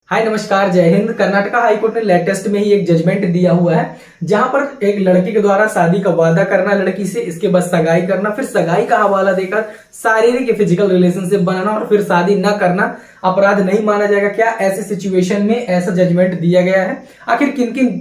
हाय नमस्कार, जय हिंद। कर्नाटका हाईकोर्ट ने लेटेस्ट में ही एक जजमेंट दिया हुआ है जहां पर एक लड़की के द्वारा शादी का वादा करना लड़की से, इसके बाद सगाई करना, फिर सगाई का हवाला देकर शारीरिक फिजिकल रिलेशनशिप बनाना और फिर शादी न करना अपराध नहीं माना जाएगा। क्या ऐसे सिचुएशन में ऐसा जजमेंट दिया गया है? आखिर किन किन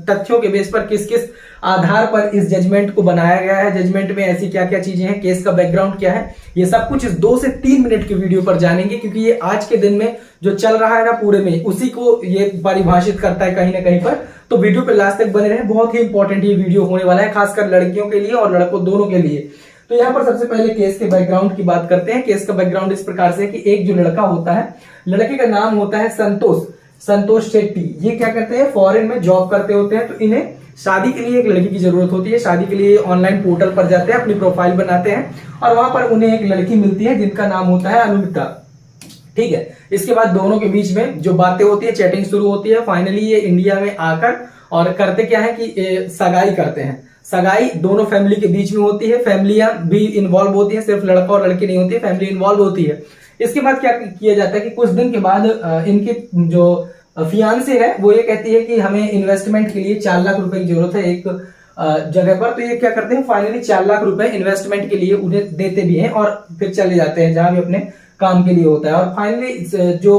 तथ्यों के बेस पर, किस किस आधार पर इस जजमेंट को बनाया गया है? जजमेंट में ऐसी क्या क्या चीजें हैं, केस का बैकग्राउंड क्या है, ये सब कुछ इस 2 से 3 मिनट की वीडियो पर जानेंगे, क्योंकि ये आज के दिन में जो चल रहा है ना पूरे में, उसी को ये परिभाषित करता है कहीं ना कहीं पर। तो वीडियो पे लास्ट तक बने रहे, बहुत ही इंपॉर्टेंट ये वीडियो होने वाला है, खासकर लड़कियों के लिए और लड़कों दोनों के लिए। तो यहाँ पर सबसे पहले केस के बैकग्राउंड की बात करते हैं। केस का बैकग्राउंड इस प्रकार से कि एक जो लड़का होता है, लड़के का नाम होता है संतोष शेट्टी। ये क्या करते हैं, फॉरेन में जॉब करते होते हैं। तो इन्हें शादी के लिए एक लड़की की जरूरत होती है। शादी के लिए ऑनलाइन पोर्टल पर जाते हैं, अपनी प्रोफाइल बनाते हैं और वहां पर उन्हें एक लड़की मिलती है जिनका नाम होता है अनुमिता। ठीक है, इसके बाद दोनों के बीच में जो बातें होती है, चैटिंग शुरू होती है। फाइनली ये इंडिया में आकर और करते क्या है कि सगाई करते हैं। सगाई दोनों फैमिली के बीच में होती है, फैमिलियां भी इन्वॉल्व होती है, सिर्फ लड़का और लड़की नहीं होती है, फैमिली इन्वॉल्व होती है। इसके बाद क्या किया जाता है कि कुछ दिन के बाद इनके जो फियांसे है वो ये कहती है कि हमें इन्वेस्टमेंट के लिए 4 लाख रुपए की जरूरत है एक जगह पर। तो ये क्या करते हैं, फाइनली 4 लाख रुपए इन्वेस्टमेंट के लिए उन्हें देते भी हैं और फिर चले जाते हैं जहां भी अपने काम के लिए होता है। और फाइनली जो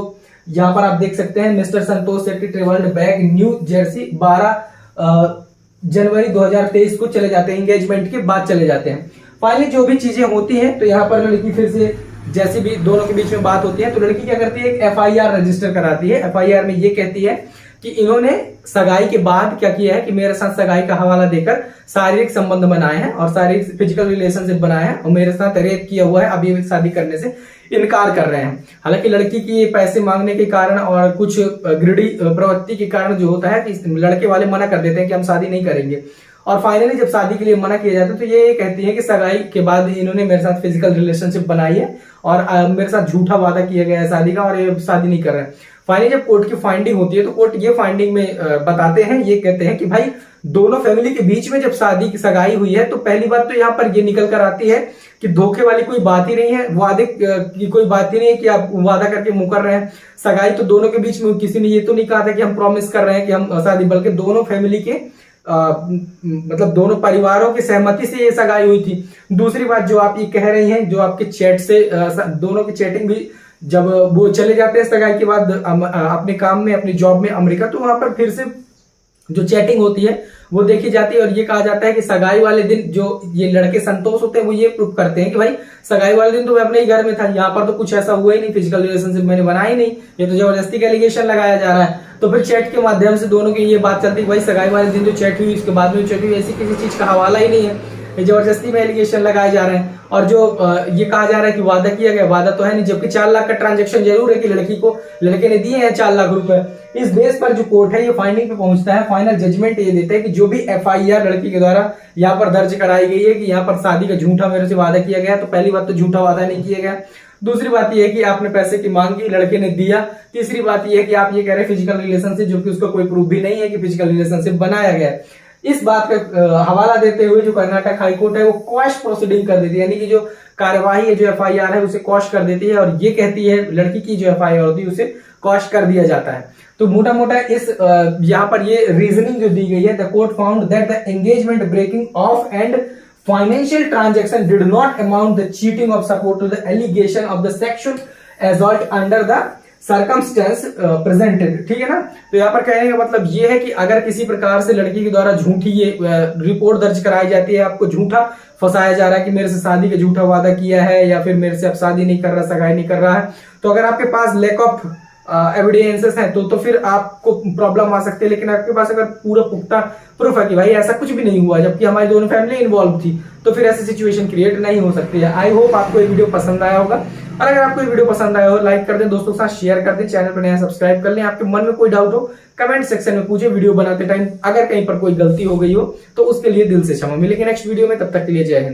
यहाँ पर आप देख सकते हैं, mister Santosh Shetty travelled back New Jersey 12 January 2023 को चले जाते हैं। एंगेजमेंट के बाद चले जाते हैं। फाइनली जो भी चीजें होती हैं, तो यहाँ पर लड़की फिर से जैसे भी दोनों के बीच में बात होती है, तो लड़की क्या करती है, एक एफआईआर रजिस्टर कराती है। एफआईआर में ये कहती है कि इन्होंने सगाई के बाद क्या किया है कि मेरे साथ सगाई का हवाला देकर शारीरिक संबंध बनाए हैं और शारीरिक फिजिकल रिलेशनशिप बनाए हैं और मेरे साथ रेप किया हुआ है। अब ये शादी करने से इनकार कर रहे हैं। हालांकि लड़की की पैसे मांगने के कारण और कुछ ग्रीडी प्रवृत्ति के कारण जो होता है कि लड़के वाले मना कर देते हैं कि हम शादी नहीं करेंगे। और फाइनली जब शादी के लिए मना किया जाता है तो ये कहती है कि सगाई के बाद इन्होंने मेरे साथ फिजिकल रिलेशनशिप बनाई है और मेरे साथ झूठा वादा किया गया है शादी का और ये शादी नहीं कर रहे हैं। फाइनली जब कोर्ट की फाइंडिंग होती है तो कोर्ट ये फाइंडिंग में बताते हैं, ये कहते हैं कि भाई दोनों फैमिली के बीच में जब शादी की सगाई हुई है तो पहली बात तो यहाँ पर ये निकल कर आती है कि धोखे वाली कोई बात ही नहीं है, वादे की कोई बात ही नहीं है कि आप वादा करके मुकर रहे हैं। सगाई तो दोनों के बीच में, किसी ने ये तो नहीं कहा था कि हम प्रॉमिस कर रहे हैं कि हम शादी, बल्कि दोनों फैमिली के मतलब दोनों परिवारों की सहमति से ये सगाई हुई थी। दूसरी बात जो आप ये कह रही हैं, जो आपके चैट से दोनों की चैटिंग भी, जब वो चले जाते हैं सगाई के बाद अपने काम में, अपनी जॉब में अमेरिका, तो वहां पर फिर से जो चैटिंग होती है वो देखी जाती है और ये कहा जाता है कि सगाई वाले दिन जो ये लड़के संतोष होते हैं वो ये प्रूफ करते हैं कि भाई सगाई वाले दिन तो मैं अपने ही घर में था, यहाँ पर तो कुछ ऐसा हुआ ही नहीं, फिजिकल रिलेशनशिप मैंने बनाया ही नहीं, ये तो जबरदस्ती का एलिगेशन लगाया जा रहा है। तो फिर चैट के माध्यम से दोनों की ये बात चलती है भाई सगाई वाले दिन जो चैट हुई उसके बाद में चैट हुई, ऐसी किसी चीज का हवाला ही नहीं है, ये जबरदस्ती में एलिगेशन लगाए जा रहे हैं। और जो ये कहा जा रहा है कि वादा किया गया, वादा तो है नहीं, जबकि 4 लाख का ट्रांजैक्शन जरूर है कि लड़के ने दिए हैं 4 लाख रुपए। इस बेस पर जो कोर्ट है ये फाइंडिंग पे पहुंचता है, फाइनल जजमेंट ये देता है कि जो भी एफआईआर लड़की के द्वारा यहाँ पर दर्ज कराई गई है कि यहाँ पर शादी का झूठा मेरे से वादा किया गया, तो पहली बात तो झूठा वादा नहीं किया गया। दूसरी बात यह है कि आपने पैसे की मांग की, लड़के ने दिया। तीसरी बात यह है कि आप ये कह रहे हैं फिजिकल रिलेशनशिप, जो कि उसका कोई प्रूफ भी नहीं है कि फिजिकल रिलेशनशिप बनाया गया है। इस बात का हवाला देते हुए जो कर्नाटक हाईकोर्ट है वो क्वैश प्रोसीडिंग कर देती है, यानी कि जो कार्यवाही है, जो एफआईआर है उसे क्वैश कर देती है और ये कहती है लड़की की जो एफआईआर होती है उसे क्वैश कर दिया जाता है। तो मोटा मोटा इस यहाँ पर ये रीजनिंग जो दी गई है, the court found that the engagement breaking off and financial transaction did not amount the cheating of support to the allegation of the sexual assault under the circumstance presented। ठीक है ना। तो यहाँ पर कहने का मतलब ये है कि अगर किसी प्रकार से लड़की के द्वारा झूठी ये रिपोर्ट दर्ज कराई जाती है, आपको झूठा फंसाया जा रहा है कि मेरे से शादी का झूठा वादा किया है या फिर मेरे से अब शादी नहीं कर रहा, सगाई नहीं कर रहा है, तो अगर आपके पास लैक ऑफ एविडेंसेस हैं तो फिर आपको प्रॉब्लम आ सकती है। लेकिन आपके पास अगर पूरा पुख्ता प्रूफ है कि भाई ऐसा कुछ भी नहीं हुआ, जबकि हमारी दोनों फैमिली इन्वॉल्व थी, तो फिर ऐसी सिचुएशन क्रिएट नहीं हो सकती है। आई होप आपको ये वीडियो पसंद आया होगा, और अगर आपको ये वीडियो पसंद आया हो लाइक कर दें, दोस्तों के साथ शेयर कर दें, चैनल पर नया सब्सक्राइब कर लें। आपके मन में कोई डाउट हो कमेंट सेक्शन में पूछे, वीडियो बनाते टाइम अगर कहीं पर कोई गलती हो गई हो तो उसके लिए दिल से क्षमा। मिलेंगे नेक्स्ट वीडियो में, तब तक के लिए जय हिंद।